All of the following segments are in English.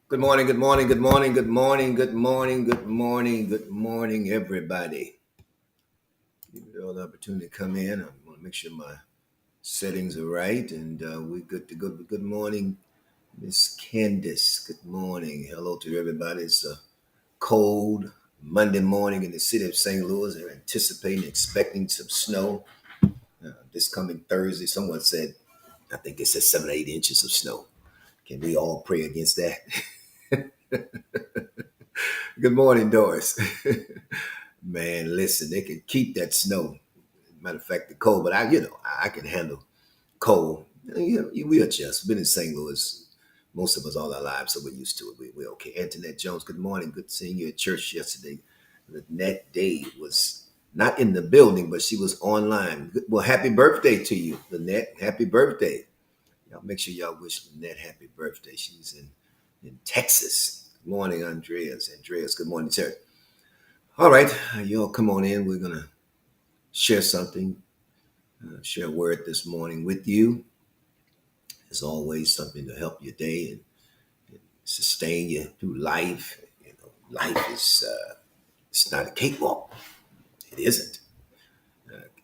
Good morning, good morning, good morning, good morning, good morning, good morning, good morning, everybody. Give me all the opportunity to come in. I want to make sure my settings are right and we're good to go. Good morning, Miss Candace. Good morning. Hello to everybody. It's a cold Monday morning in the city of St. Louis. They're anticipating, expecting some snow this coming Thursday. Someone said, I think they said 7 or 8 inches of snow. Can we all pray against that? Good morning, Doris. Man, listen, they can keep that snow. Matter of fact, the cold, but I can handle cold. We adjust. We've been in St. Louis, most of us all our lives, so we're used to it. We're okay. Antoinette Jones, good morning. Good seeing you at church yesterday. Lynette Day was not in the building, but she was online. Well, happy birthday to you, Lynette. Happy birthday. Y'all make sure y'all wish Lynette happy birthday. She's in Texas. Good morning, Andreas. Andreas, good morning, sir. All right, y'all come on in. We're going to share something, share a word this morning with you. As always, something to help your day and sustain you through life. Life is it's not a cakewalk. It isn't.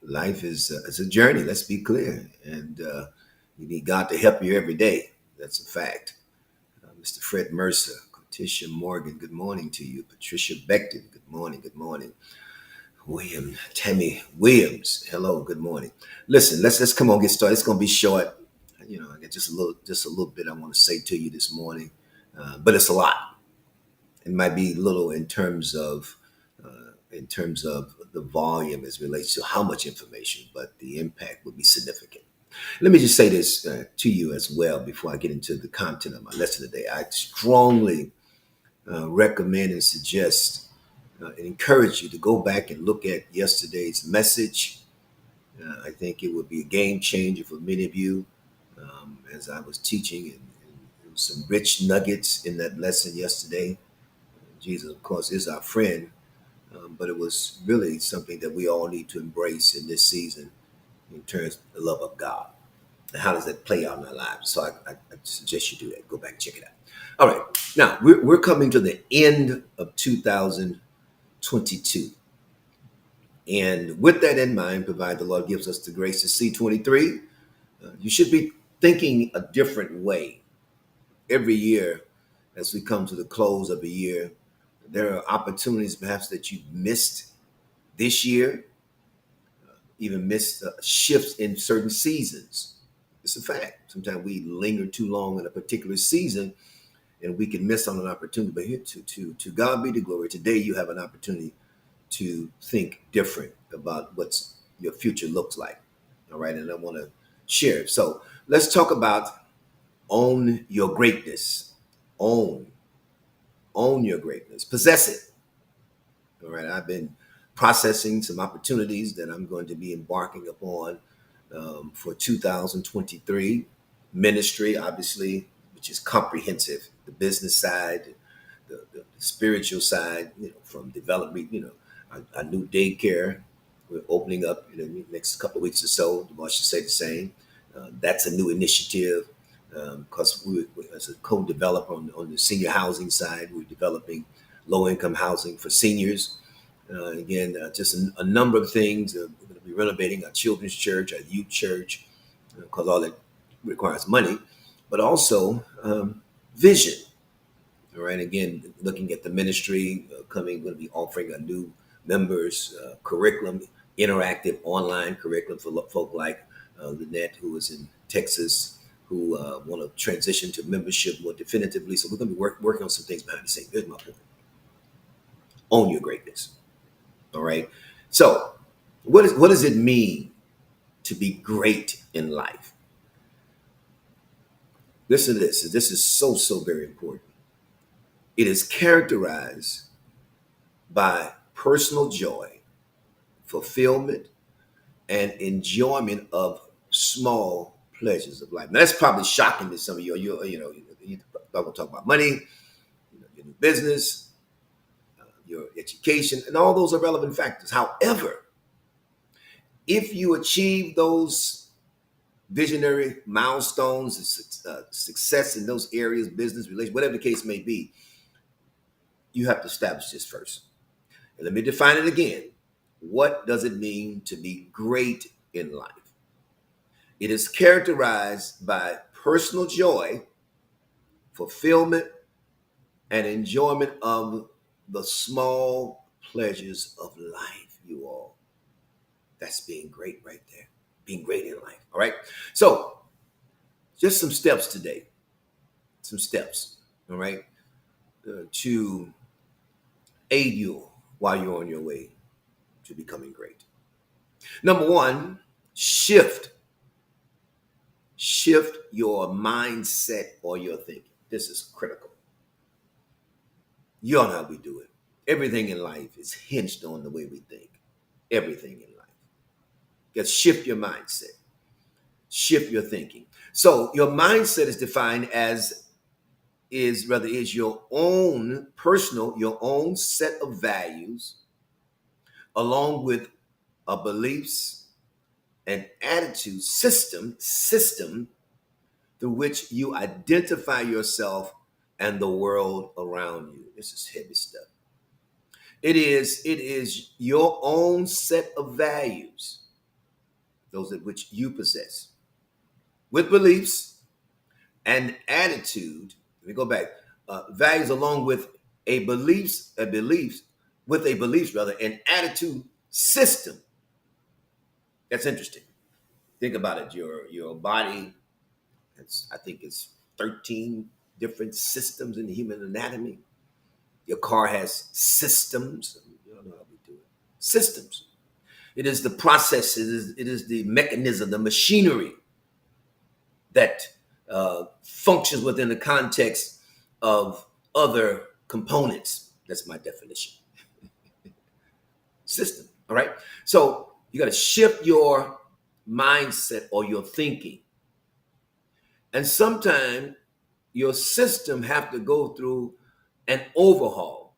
Life is a journey. Let's be clear, and you need God to help you every day. That's a fact. Mr. Fred Mercer, Patricia Morgan, good morning to you. Patricia Beckton, good morning. Good morning. Tammy Williams, hello, good morning. Listen, let's come on, get started. It's gonna be short. I got just a little bit I want to say to you this morning, but it's a lot. It might be little in terms of the volume as relates to how much information, but the impact would be significant. Let me just say this to you as well before I get into the content of my lesson today. I strongly recommend and suggest and encourage you to go back and look at yesterday's message. I think it would be a game changer for many of you as I was teaching, and there was some rich nuggets in that lesson yesterday. Jesus, of course, is our friend, but it was really something that we all need to embrace in this season in terms of the love of God. And how does that play out in our lives? So I suggest you do that. Go back and check it out. All right. Now, we're coming to the end of 2022. And with that in mind, provide the Lord gives us the grace to see 23, you should be thinking a different way every year as we come to the close of a year. There are opportunities perhaps that you've missed this year, even missed shifts in certain seasons. It's a fact. Sometimes we linger too long in a particular season and we can miss on an opportunity. But here to God be the glory. Today you have an opportunity to think different about what's your future looks like. All right. And I want to share it. So let's talk about own your greatness. Own, own your greatness. Possess it. All right. I've been processing some opportunities that I'm going to be embarking upon for 2023. Ministry, obviously, which is comprehensive. The business side, the spiritual side, from development, a new daycare we're opening up in the next couple of weeks or so. The boss should say the same. That's a new initiative because as a co-developer on the senior housing side, we're developing low-income housing for seniors. Again, just a number of things. We're going to be renovating our children's church, our youth church, because all that requires money, but also vision. All right. Again, looking at the ministry going to be offering a new members curriculum, interactive online curriculum for folk like Lynette, who is in Texas, who want to transition to membership more definitively. So we're going to be working on some things behind the scenes. Here's my point: own your greatness. All right. So, what does it mean to be great in life? Listen to this. This is so very important. It is characterized by personal joy, fulfillment, and enjoyment of small pleasures of life. Now, that's probably shocking to some of you. You're going to talk about money, your new business, your education, and all those are relevant factors. However, if you achieve those visionary milestones, success in those areas, business, relation, whatever the case may be, you have to establish this first. And let me define it again. What does it mean to be great in life? It is characterized by personal joy, fulfillment, and enjoyment of the small pleasures of life, you all. That's being great right there. Being great in life. All right. So, just some steps today. Some steps. All right. To aid you while you're on your way to becoming great. Number one, shift your mindset or your thinking. This is critical. You all know how we do it. Everything in life is hinged on the way we think. Everything in life. You got to shift your mindset, shift your thinking. So your mindset is defined as is your own personal, your own set of values, along with a beliefs and attitude system through which you identify yourself and the world around you. This is heavy stuff. It is your own set of values, those at which you possess, with beliefs and attitude. Let me go back. Values along with a beliefs rather, an attitude system. That's interesting. Think about it. Your body, I think it's 13 different systems in the human anatomy. Your car has systems. You don't know how we do it. Systems. It is the process. It is the mechanism, the machinery that functions within the context of other components. That's my definition. System. All right. So you got to shift your mindset or your thinking, and sometimes your system have to go through an overhaul.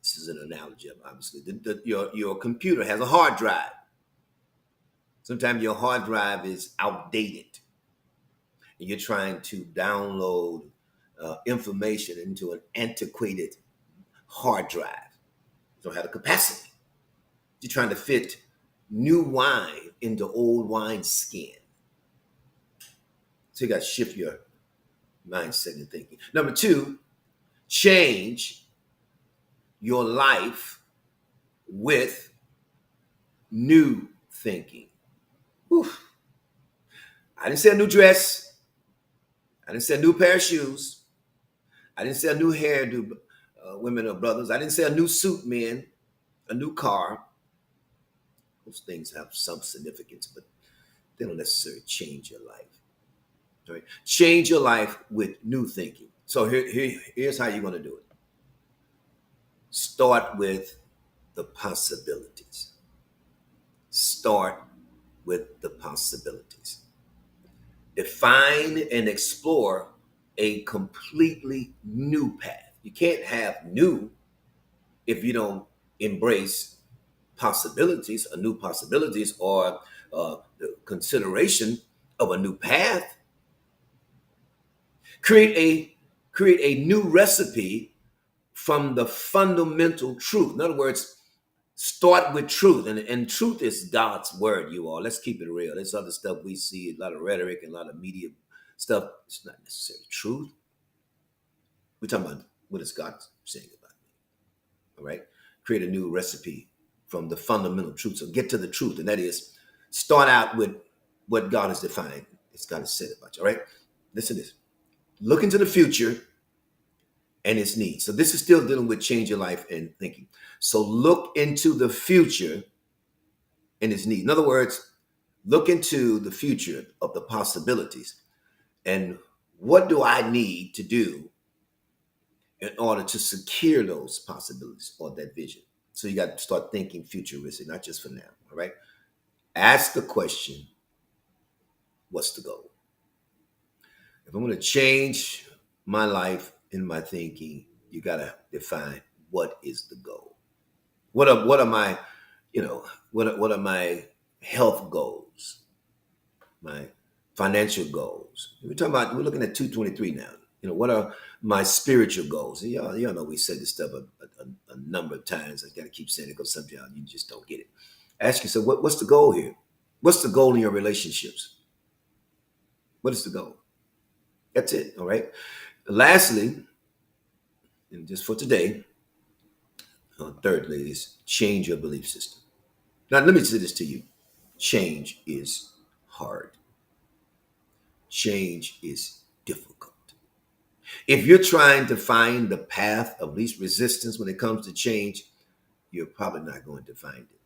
This is an analogy, obviously. Your computer has a hard drive. Sometimes your hard drive is outdated, and you're trying to download information into an antiquated hard drive. You don't have the capacity. You're trying to fit new wine into old wine skin. So you got to shift your mindset and thinking. Number two, change your life with new thinking. Whew. I didn't say a new dress. I didn't say a new pair of shoes. I didn't say a new hairdo, women or brothers. I didn't say a new suit, men, a new car. Those things have some significance, but they don't necessarily change your life. All right? Change your life with new thinking. So here's how you're going to do it. Start with the possibilities. Start with the possibilities. Define and explore a completely new path. You can't have new if you don't embrace possibilities, a new possibilities, or the consideration of a new path. Create a new recipe from the fundamental truth. In other words, start with truth, and truth is God's word. You all, let's keep it real. There's other stuff we see, a lot of rhetoric and a lot of media stuff. It's not necessarily truth. We're talking about what is God saying about me. All right, create a new recipe from the fundamental truth. So get to the truth, and that is start out with what God has defined. It's God has said about you. All right, listen to this. Look into the future and its needs. So this is still dealing with change your life and thinking. So look into the future and its needs. In other words, look into the future of the possibilities. And what do I need to do in order to secure those possibilities or that vision? So you got to start thinking futuristic, not just for now. All right. Ask the question, what's the goal? If I'm going to change my life in my thinking, you got to define what is the goal. What are my, what are my health goals? my financial goals? We're looking at 223 now. What are my spiritual goals? Y'all know we said this stuff a number of times. I got to keep saying it because sometimes you just don't get it. Ask yourself, what's the goal here? What's the goal in your relationships? What is the goal? That's it. All right. Lastly, and just for today, thirdly, is change your belief system. Now, let me say this to you: change is hard. Change is difficult. If you're trying to find the path of least resistance when it comes to change, you're probably not going to find it.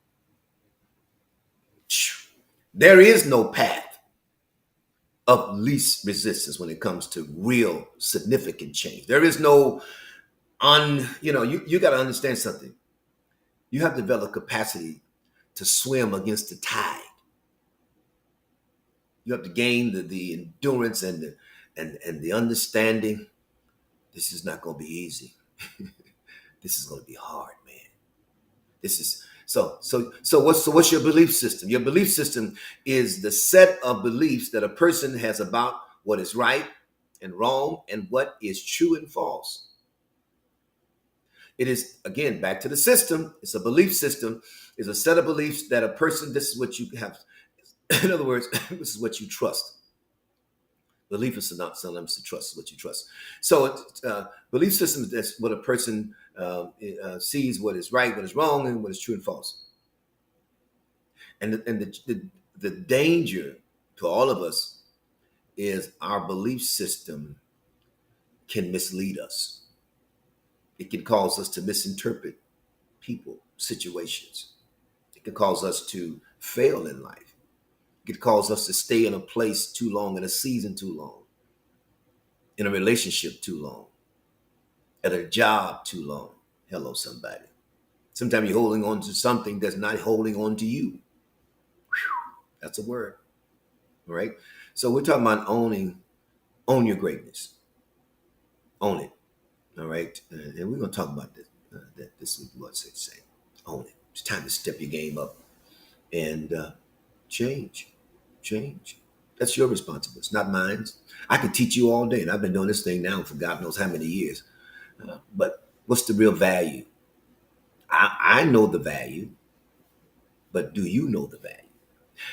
There is no path of least resistance when it comes to real significant change. There is no you got to understand something. You have developed capacity to swim against the tide. You have to gain the endurance and the understanding. This is not going to be easy. This is going to be hard, man. This is what's your belief system? Your belief system is the set of beliefs that a person has about what is right and wrong and what is true and false. It is, again, back to the system. It's a belief system. It's a set of beliefs that a person, this is what you have. In other words, this is what you trust. Belief is not sometimes to trust is what you trust. So belief system is what a person sees what is right, what is wrong, and what is true and false. And the danger to all of us is our belief system can mislead us. It can cause us to misinterpret people, situations. It can cause us to fail in life. It can cause us to stay in a place too long, in a season too long, in a relationship too long, at a job too long. Hello, somebody. Sometimes you're holding on to something that's not holding on to you. Whew, that's a word. All right. So we're talking about own your greatness. Own it. All right. And we're going to talk about this, this week, Lord say. Own it. It's time to step your game up and change. Change. That's your responsibility. It's not mine. I could teach you all day, and I've been doing this thing now for God knows how many years. But what's the real value? I know the value, but do you know the value?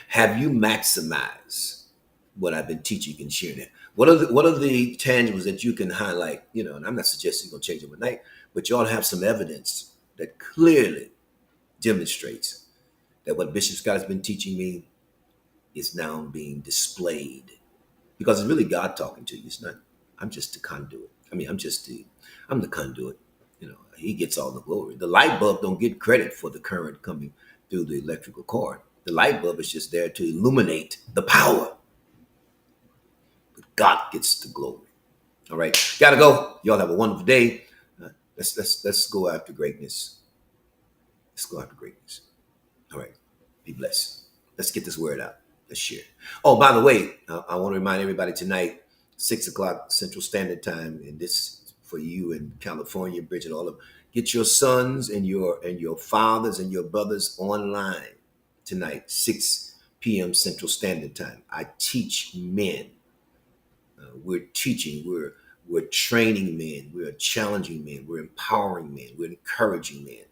Have you maximized what I've been teaching and sharing it? What are the tangibles that you can highlight? And I'm not suggesting you're gonna change overnight, but you ought to have some evidence that clearly demonstrates that what Bishop Scott has been teaching me is now being displayed. Because it's really God talking to you. It's not, I'm just the conduit. I'm the conduit. He gets all the glory. The light bulb don't get credit for the current coming through the electrical cord. The light bulb is just there to illuminate the power. But God gets the glory. All right, gotta go. Y'all have a wonderful day. Let's go after greatness. Let's go after greatness. All right, be blessed. Let's get this word out. Let's share. Oh, by the way, I want to remind everybody tonight, 6 o'clock Central Standard Time, and this for you in California, Bridget, all of. Get your sons and your fathers and your brothers online tonight, 6 p.m. Central Standard Time. I teach men. We're teaching. We're training men. We're challenging men. We're empowering men. We're encouraging men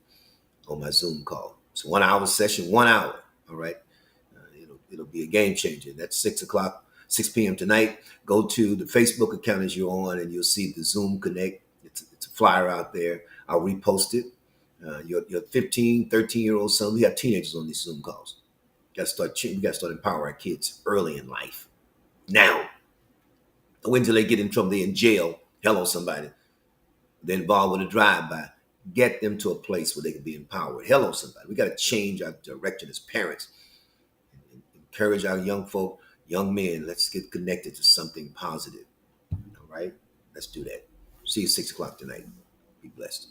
on my Zoom call. It's a 1 hour session, 1 hour. All right. It'll be a game changer. That's 6 o'clock, 6 p.m. tonight. Go to the Facebook account as you're on, and you'll see the Zoom Connect. It's a flyer out there. I'll repost it. Your 15, 13-year-old son. We have teenagers on these Zoom calls. We got to start empowering our kids early in life. Now, wait until they get in trouble. They're in jail. Hello, somebody. They're involved with a drive-by. Get them to a place where they can be empowered. Hello, somebody. We got to change our direction as parents. Encourage our young folk, young men. Let's get connected to something positive. All right? Let's do that. See you 6 o'clock tonight. Be blessed.